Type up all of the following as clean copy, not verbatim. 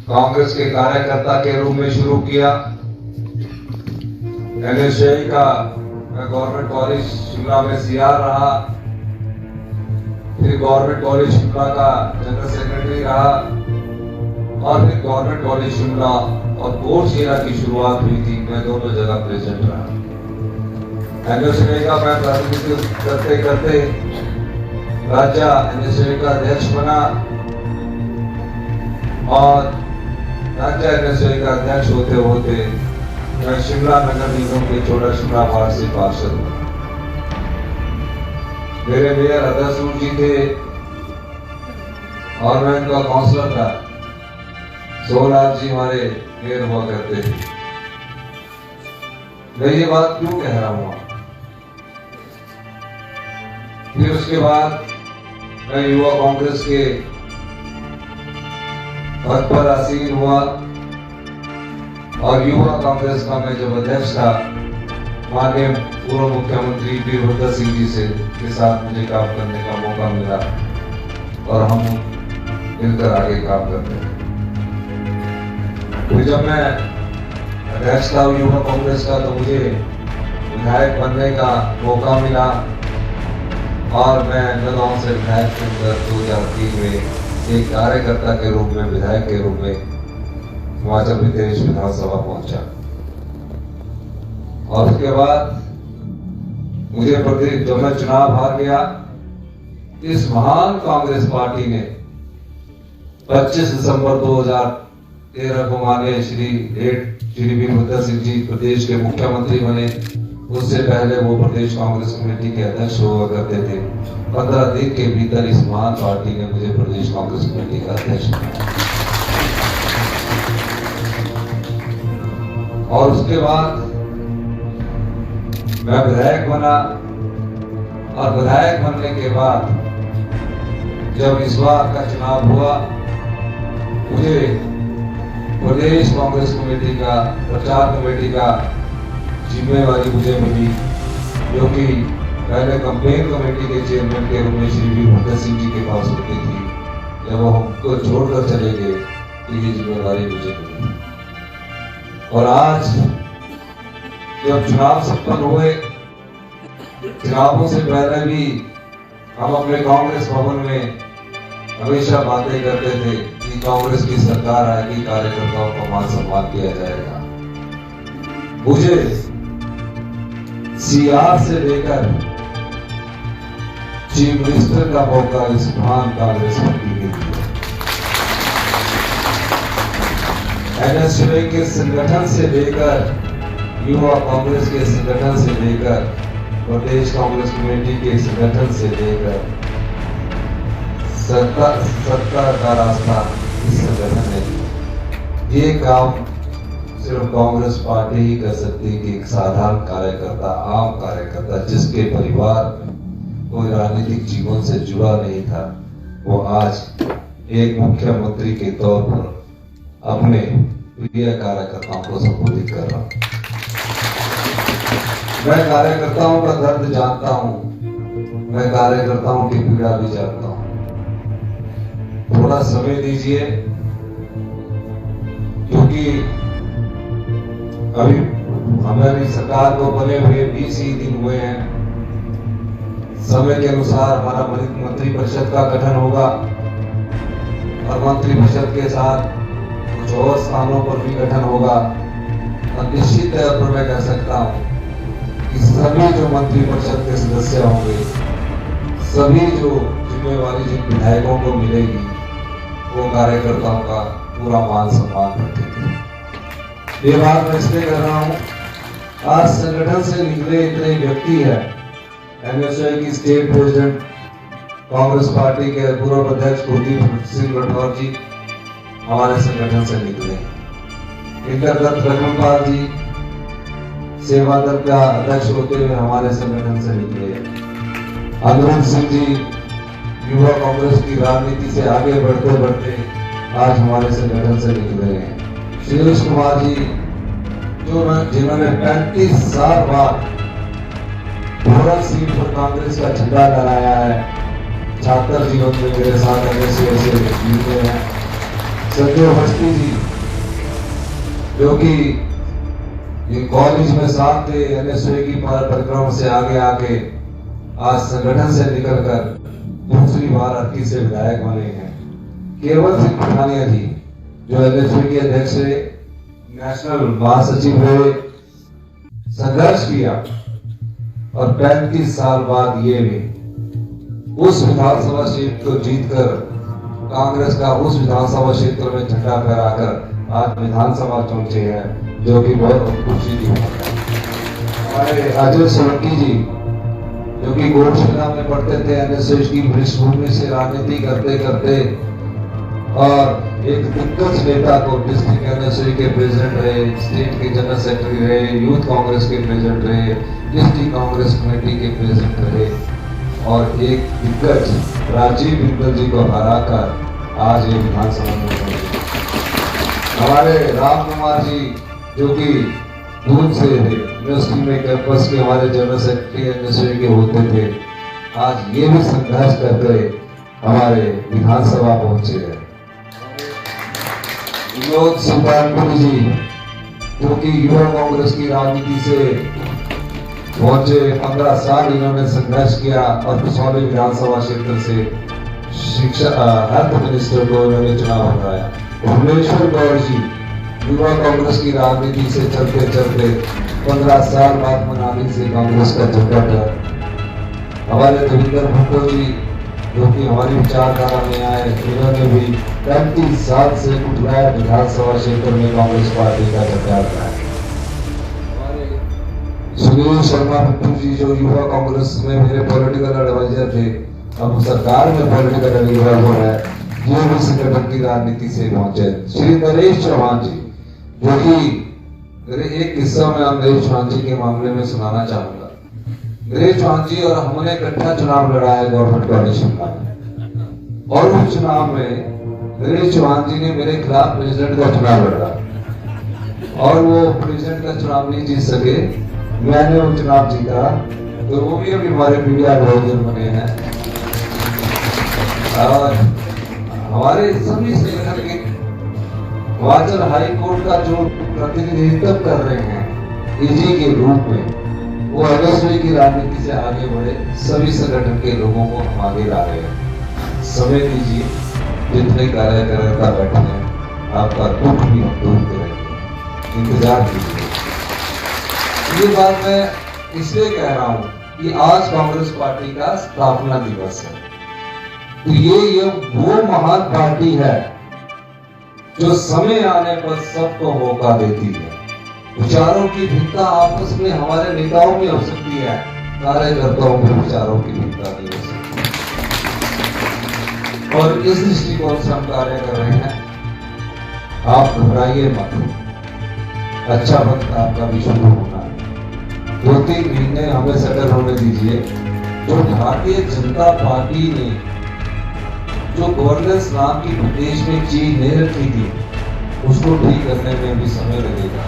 कांग्रेस के कार्यकर्ता के रूप में शुरू किया। एनएसयूआई का मैं गवर्नमेंट कॉलेज शिमला में सीआर रहा, फिर गवर्नमेंट कॉलेज शिमला का जनरल सेक्रेटरी रहा और फिर गवर्नमेंट कॉलेज शिमला और कोर्ट की शुरुआत हुई थी। मैं दोनों जगह प्रेजेंट रहा। एनएसयूआई का मैं प्रतिनिधित्व करते करते राज्य एनएसयूआई का अध्यक्ष बना और राज्य एनएसयूआई का अध्यक्ष होते होते मैं शिमला नगर निगम के छोटा शिमला वार्ड से पार्षद बना। मेरे मेयर अदरसूर जी थे और मैं इनका काउंसलर था। सोहलाल जी हमारे मेयर हुआ करते थे। मैं ये बात क्यों कह रहा हूं? फिर उसके बाद मैं युवा कांग्रेस के पद पर आसीन हुआ और युवा कांग्रेस का मैं जब अध्यक्ष था, माननीय पूर्व मुख्यमंत्री वीरभद्र सिंह जी से के साथ मुझे काम करने का मौका मिला और हम मिलकर आगे काम करते हैं। फिर जब मैं अध्यक्ष था युवा कांग्रेस का तो मुझे विधायक बनने का मौका मिला और मैं नगांव से विधायक के अंदर 2003 में एक कार्यकर्ता के रूप में, विधायक के रूप में हिमाचल प्रदेश विधानसभा पहुंचा। और उसके बाद मुझे प्रदेश जब मैं चुनाव हार गया, इस महान कांग्रेस पार्टी ने 25 दिसंबर 2013 को माननीय श्री वीरभद्र सिंह जी प्रदेश के मुख्यमंत्री बने। उससे पहले वो प्रदेश कांग्रेस कमेटी के अध्यक्ष हुआ करते थे। 15 दिन के भीतर इस महान पार्टी ने मुझे प्रदेश कांग्रेस कमेटी का अध्यक्ष बनाया। और उसके बाद मैं विधायक बना और विधायक बनने के बाद जब इस बार का चुनाव हुआ, मुझे प्रदेश कांग्रेस कमेटी का प्रचार कमेटी का जिम्मेवारी मुझे मिली, जो कि पहले कैंपेन कमेटी के चेयरमैन के रूप में श्री वीरभद्र सिंह जी के पास होती थी। जब वो हमको छोड़कर चले गए तो ये जिम्मेवारी मुझे मिली। और आज जब चुनाव संपन्न हुए, चुनावों से पहले भी हम अपने कांग्रेस भवन में हमेशा बातें करते थे कि कांग्रेस की सरकार आएगी, कार्यकर्ताओं का मान सम्मान किया जाएगा। मुझे सीआर से लेकर चीफ मिनिस्टर का मौका इस महान कांग्रेस पार्टी के लिए, एनएसयूआई के संगठन से लेकर युवा कांग्रेस के संगठन से लेकर प्रदेश कांग्रेस कमेटी के संगठन से लेकर सत्ता का रास्ता इस संगठन ने। ये काम सिर्फ कांग्रेस पार्टी ही कर सकती कि एक साधारण कार्यकर्ता, आम कार्यकर्ता जिसके परिवार कोई राजनीतिक जीवन से जुड़ा नहीं था, वो आज एक मुख्यमंत्री के तौर पर अपने प्रिय कार्यकर्ताओं को संबोधित कर रहा हूं। मैं कार्यकर्ताओं का दर्द जानता हूं, मैं कार्यकर्ताओं की पीड़ा भी जानता हूं। थोड़ा समय दीजिए, क्योंकि अभी हमारी सरकार को बने हुए 20 ही दिन हुए हैं। समय के अनुसार हमारा मंत्री परिषद का गठन होगा और मंत्री परिषद के साथ कुछ और स्थानों पर भी गठन होगा। और निश्चित तौर पर मैं कह सकता हूँ कि सभी जो मंत्री परिषद के सदस्य होंगे, सभी जो जिम्मेवारी जिन विधायकों को मिलेगी, वो कार्यकर्ताओं का पूरा मान सम्मान रखेंगे। ये बात मैं इसलिए कर रहा हूँ, आज संगठन से निकले इतने व्यक्ति हैं। एनएसयूआई की स्टेट प्रेसिडेंट कांग्रेस पार्टी के पूर्व अध्यक्ष कुलदीप सिंह राठौर जी हमारे संगठन से निकले। इंद्रदत्त रघुपाल जी सेवा दल का अध्यक्ष होते हुए हमारे संगठन से निकले। अनुरूप सिंह जी युवा कांग्रेस की राजनीति से आगे बढ़ते बढ़ते आज हमारे संगठन से निकले हैं। सुरेश कुमार जी जिन्होंने 35 साल बाद भोरल सीट पर कांग्रेस का झंडा लहराया है, छात्र जीवन में मेरे साथ एनएसयूआई से जुड़े हैं। संजय अवस्थी जी जो कि ये कॉलेज में साथ थे, एनएसयू की परिक्रमा से आगे आके आज संगठन से निकलकर दूसरी बार 38 से विधायक बने हैं। केवल सिंह पठानिया जी जो एनएसयू के अध्यक्ष रहे, नेशनल महासचिव रहे, संघर्ष किया और 35 साल बाद ये भी उस विधानसभा क्षेत्र को जीतकर कांग्रेस का उस विधानसभा क्षेत्र में झंडा फहराकर आज विधानसभा पहुंचे हैं, जो कि बहुत खुशी की बात है। हमारे अजय सोलंकी जी जो कि गोरखपुर में पढ़ते थे, एनएसयू की पृष्ठभूमि से राजनीति करते करते और एक दिग्गज नेता को डिस्ट्रिक्ट एनएसयू के प्रेसिडेंट रहे, स्टेट के जनरल सेक्रेटरी रहे, यूथ कांग्रेस के प्रेसिडेंट रहे, डिस्ट्रिक्ट कांग्रेस कमेटी के प्रेसिडेंट रहे और एक दिग्गज राजीव बिंदल जी को हराकर आज ये विधानसभा में पहुंचे। हमारे राम कुमार जी जो कि दूर से थे, यूनिवर्सिटी में कैंपस के हमारे जनरल सेक्रेटरी एनएसयू के होते थे, आज ये भी संघर्ष करके हमारे विधानसभा पहुंचे हैं। विनोद सुल्तानपुरी जी जो कि युवा कांग्रेस की राजनीति से पहुंचे, 15 साल इन्होंने संघर्ष किया और कसौली विधानसभा क्षेत्र से शिक्षा हेल्थ मिनिस्टर को इन्होंने चुनाव कराया। भुवनेश्वर गौर जी युवा कांग्रेस की राजनीति से चलते चलते 15 साल बाद मनाली से कांग्रेस का झंडा था। हमारे देवेंद्र भट्टो जी जो कि हमारी विचारधारा में आए, इन्होंने भी 35 साल से कुटलाया विधानसभा क्षेत्र में कांग्रेस पार्टी का झंडा लगाया। सुनील शर्मा बिट्टू जी जो युवा कांग्रेस में मेरे पॉलिटिकल एडवाइजर थे, अब सरकार में पॉलिटिकल एडवाइजर है, ये भी संगठन की राजनीति से पहुंचे। श्री नरेश चौहान जी जो कि एक किस्सा मैं नरेश चौहान जी के मामले में सुनाना चाहूंगा। नरेश चौहान जी और हमने इकट्ठा चुनाव लड़ा है गवर्नमेंट कोalition का, और उस चुनाव में नरेश चौहान जी ने मेरे खिलाफ प्रेसिडेंट का चुनाव लड़ा और वो प्रेसिडेंट का चुनाव नहीं जीत सके, मैंने वो चुनाव जीता, तो वो भी अभी हमारे मीडिया एडवाइजर बने हैं। और हमारे सभी संगठन के हिमाचल हाई कोर्ट का जो प्रतिनिधित्व कर रहे हैं एजी के रूप में, वो एनएसयू की राजनीति से आगे बढ़े, सभी संगठन के लोगों को हम आगे ला रहे हैं। समय दीजिए, जितने कार्यकर्ता बैठे हैं आपका दुख भी हम दूर करेंगे, इंतजार कीजिए। ये बात मैं इसलिए कह रहा हूं कि आज कांग्रेस पार्टी का स्थापना दिवस है, तो ये वो महान पार्टी है जो समय आने पर सबको मौका देती है। विचारों की भिन्नता आपस में हमारे नेताओं में हो सकती है, कार्यकर्ताओं में विचारों की भिन्नता नहीं हो सकती, और इस दृष्टिकोण से हम कार्य कर रहे हैं। आप घबराइए मत, अच्छा वक्त आपका भी शुरू होना है। 2-3 महीने हमें सेटल होने दीजिए। जो भारतीय जनता पार्टी ने जो गवर्नेंस नाम की प्रदेश में चीज नहीं रखी थी, उसको ठीक करने में भी समय लगेगा,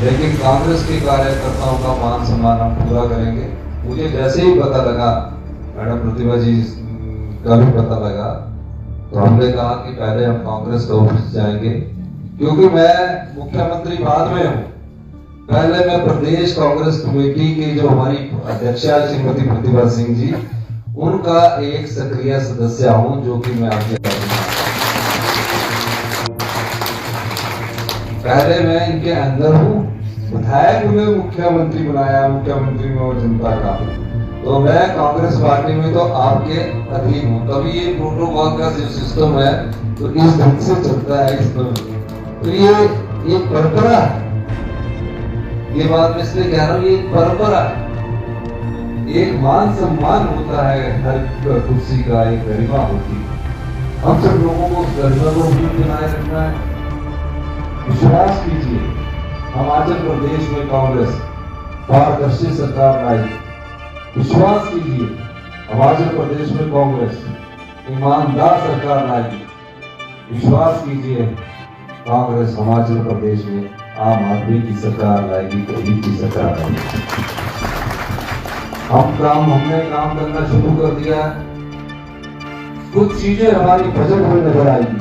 लेकिन कांग्रेस के कार्यकर्ताओं का मान सम्मान हम पूरा करेंगे। मुझे जैसे ही पता लगा, मैडम प्रतिभा जी का भी पता लगा, तो हमने कहा कि पहले हम कांग्रेस का ऑफिस जाएंगे, क्योंकि मैं मुख्यमंत्री बाद में हूँ, पहले मैं प्रदेश कांग्रेस कमेटी के जो हमारी अध्यक्षा श्रीमती प्रतिभा सिंह जी, उनका एक सक्रिय सदस्य हूं, जो कि मैं आपके पहले मैं इनके अंदर हूं, विधायक में मुख्यमंत्री बनाया, मुख्यमंत्री में वो जनता का, तो मैं कांग्रेस पार्टी में तो आपके अधीन हूं। तभी ये प्रोटोकॉल का जो सिस्टम है तो इस ढंग से चलता है इसमें, तो ये एक परंपरा है। ये बात मैं इसलिए कह रहा हूँ, ये एक परंपरा है, एक मान सम्मान होता है, हर कुर्सी का एक गरिमा होती है। हम सब लोगों को उस गरिमा को भी बनाए रखना है। विश्वास कीजिए, हिमाचल प्रदेश में कांग्रेस पारदर्शी सरकार लाई। विश्वास कीजिए, हिमाचल प्रदेश में कांग्रेस ईमानदार सरकार लाएगी। विश्वास कीजिए, कांग्रेस हिमाचल प्रदेश में आम आदमी की सरकार लाएगी, गरीब की सरकार लाएगी। हमने काम करना शुरू कर दिया। कुछ चीजें हमारी बजट में नजर आएगी,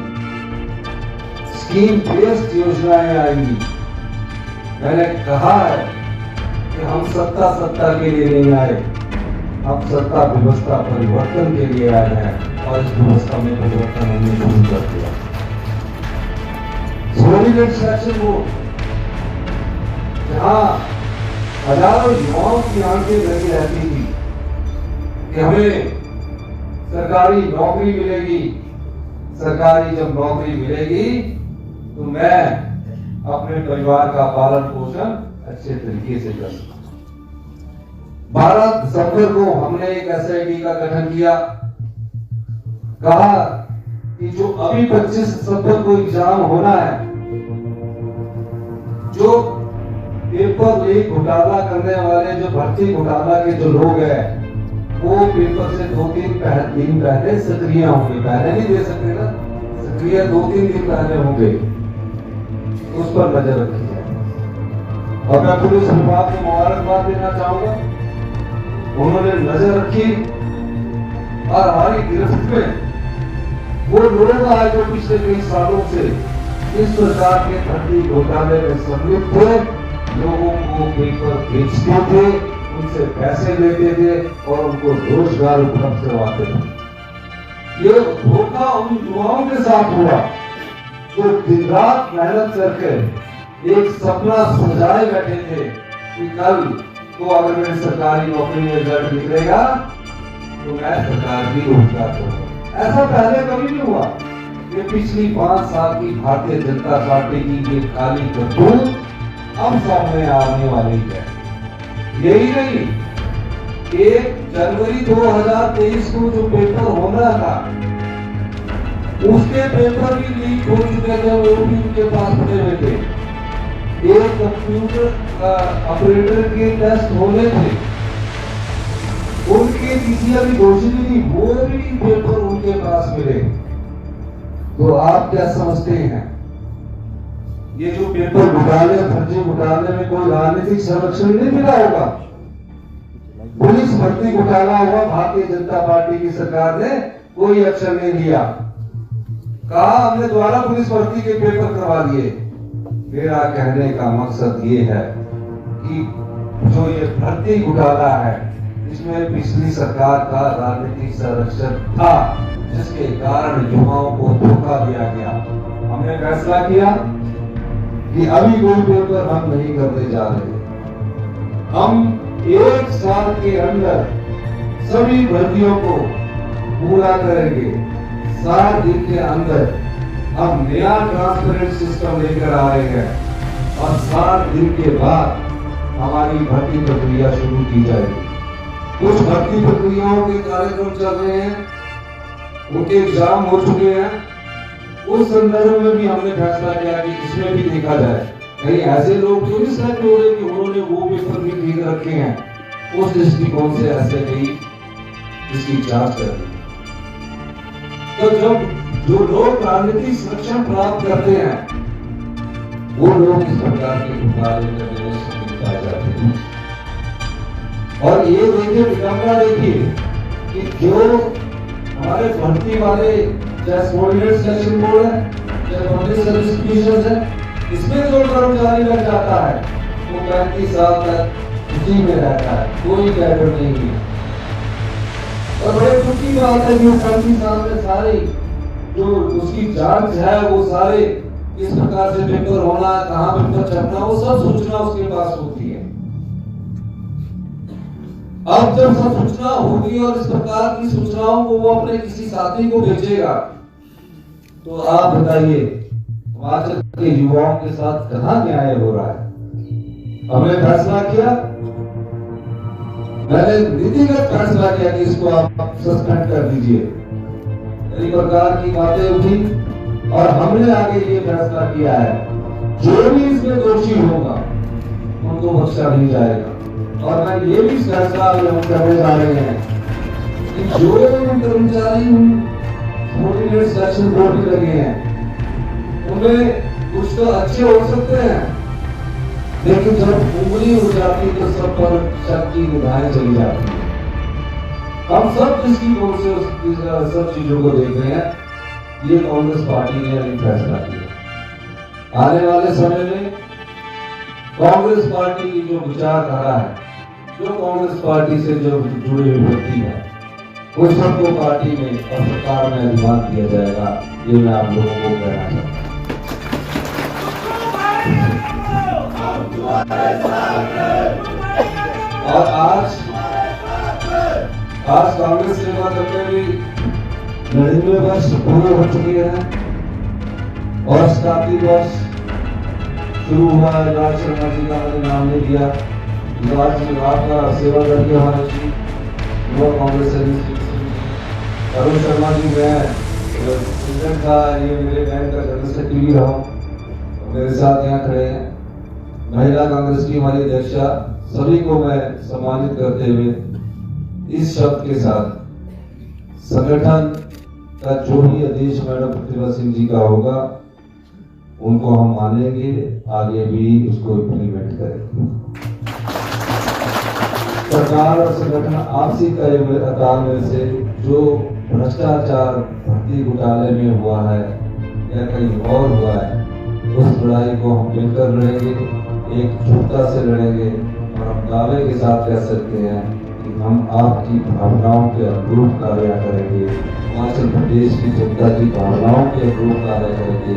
स्कीम बेस्ड योजनाएं आएंगी। मैंने कहा है कि हम सत्ता के लिए नहीं आए, हम सत्ता व्यवस्था परिवर्तन के लिए आए हैं और इस व्यवस्था में परिवर्तन हमने शुरू कर दिया। सोलिडेट सेक्शन बोर्ड, जहां हजारों युवाओं की आंखें लगी रहती थी कि हमें सरकारी नौकरी मिलेगी, सरकारी जब नौकरी मिलेगी तो मैं अपने परिवार का पालन पोषण अच्छे तरीके से कर सकूं। 12 दिसंबर को हमने एक एसआईटी का गठन किया। कहा कि जो अभी 25 दिसंबर को एग्जाम होना है, जो पेपर लीक घोटाला करने वाले, जो भर्ती घोटाला के जो लोग हैं, वो पेपर से 2-3 दिन पहले सक्रिय होंगे। पहले नहीं दे सकते ना, सक्रिय 2-3 दिन पहले होंगे। उस पर नजर रखी जाए। और मैं पुलिस विभाग को मुबारकबाद देना चाहूंगा, उन्होंने नजर रखी और हमारी गिरफ्त में वो लोग आए जो पिछले कई सालों से इस प्रकार के भर्ती घोटाले में सम्मिलित थे, लोगों को पेपर बेचते थे, उनसे पैसे लेते थे और उनको रोजगार उपलब्ध करवाते थे। ये धोखा उन युवाओं के साथ हुआ जो दिन रात मेहनत करके एक सपना सजाए बैठे थे कि कल तो अगर मेरी सरकारी नौकरी में रिजल्ट निकलेगा तो मैं सरकार की रोजगार करूंगा। ऐसा पहले कभी नहीं हुआ। ये पिछली 5 साल की भारतीय जनता पार्टी की ये काली करतूत अब सामने आने वाली है। यही नहीं, 1 जनवरी 2023 को जो पेपर होना था, उसके पेपर भी लीक हो चुके थे, वो भी उनके पास पड़े हुए थे। एक कंप्यूटर ऑपरेटर के टेस्ट होने थे, उनके पीसीआर भी घोषित नहीं, वो भी पेपर उनके पास मिले। तो आप क्या समझते हैं, ये जो पेपर घोटाले, फर्जी घोटाले में कोई राजनीतिक संरक्षण नहीं मिला होगा? पुलिस भर्ती घोटाला हुआ, भारतीय जनता पार्टी की सरकार ने कोई एक्शन नहीं लिया। कहा हमने दोबारा पुलिस भर्ती के पेपर करवा दिए। मेरा कहने का मकसद ये है कि जो ये भर्ती घोटाला है, इसमें पिछली सरकार का राजनीतिक संरक्षण था, जिसके कारण युवाओं को धोखा दिया गया। हमने फैसला किया कि अभी कोई पेपर हम नहीं करने जा रहे। हम 1 साल के अंदर सभी भर्तियों को पूरा करेंगे। 7 दिन के अंदर हम नया ट्रांसपेरेंट सिस्टम लेकर आ रहे हैं और 7 दिन के बाद हमारी भर्ती प्रक्रिया शुरू की जाएगी। कुछ भर्ती प्रक्रियाओं के कार्यक्रम चल रहे हैं, उनके एग्जाम हो चुके हैं। उस संदर्भ में भी हमने फैसला किया कि इसमें भी देखा जाए कहीं ऐसे लोग जो भी सेलेक्ट हो रहे कि उन्होंने वो पेपर भी ठीक रखे हैं, उस दृष्टिकोण से ऐसे भी इसकी जांच करनी। तो जब जो लोग राजनीतिक संरक्षण प्राप्त करते हैं, वो लोग इस प्रकार के घोटाले करने में शामिल पाए जाते हैं। और ये देखिए, विडंबना देखिए कि जो हमारे भर्ती वाले, चाहे सोलिडेट सेक्शन बोर्ड है, चाहे पब्लिक सर्विस कमीशन है, इसमें जो कर्मचारी लग जाता है वो 35 साल तक उसी में रहता है, कोई कैडर नहीं है। और बड़े दुख की बात है कि 35 साल में सारे जो उसकी जांच है, वो सारे इस प्रकार से पेपर होना, कहाँ पेपर छपना, वो सब सूचना उसके पास होती है। अब जब सब सूचना होगी और इस प्रकार की सूचनाओं को वो अपने किसी साथी को भेजेगा, तो आप बताइए हिमाचल के युवाओं के साथ कहाँ न्याय हो रहा है? हमने फैसला किया, मैंने नीतिगत फैसला किया कि इसको आप सस्पेंड कर दीजिए। कई प्रकार की बातें उठी और हमने आगे ये फैसला किया है, जो भी इसमें दोषी होगा उनको बख्शा नहीं जाएगा। और मैं ये भी फैसला हम करने जा रहे हैं कि जो कर्मचारी सोलिडेट सेक्शन बोर्ड में लगे हैं, उनमें कुछ तो अच्छे हो सकते हैं, लेकिन जब उंगली हो जाती तो सब पर शक की निगाहें चली जाती है। हम सब दृष्टिकोण से सब चीजों को देख रहे हैं। ये कांग्रेस पार्टी ने अभी फैसला किया। आने वाले समय में कांग्रेस पार्टी की जो विचारधारा है, जो कांग्रेस पार्टी से जो जुड़े हुए व्यक्ति हैं, उन सबको पार्टी में और सरकार में अधिकार दिया जाएगा। ये मैं आप लोगों को कहना चाहता हूँ। और आज कांग्रेस सेवा करते हुए 99 वर्ष पूरे हो चुके हैं और शताब्दी वर्ष शुरू हुआ है। राज शर्मा जी का मैंने नाम ले दिया। आपका सेवा करके हमारे युवा कांग्रेस अरुण शर्मा जी, मैं प्रेसिडेंट था, ये मेरे बैंक का जनरल सेक्रेटरी रहा हूँ, मेरे साथ यहाँ खड़े हैं। महिला कांग्रेस की हमारी अध्यक्षा, सभी को मैं सम्मानित करते हुए इस शब्द के साथ संगठन का जो भी आदेश मैडम प्रतिभा सिंह जी का होगा उनको हम मानेंगे, आगे भी उसको इम्प्लीमेंट करेंगे। सरकार और संगठन आपसी तालमेल से जो भ्रष्टाचार भर्ती घोटाले में हुआ है या कहीं और हुआ है, उस लड़ाई को हम मिलकर लड़ेंगे, एकजुटता से लड़ेंगे। और हम दावे के साथ कह सकते हैं कि हम आपकी भावनाओं के अनुरूप कार्य करेंगे, हिमाचल प्रदेश की जनता की भावनाओं के अनुरूप कार्य करेंगे।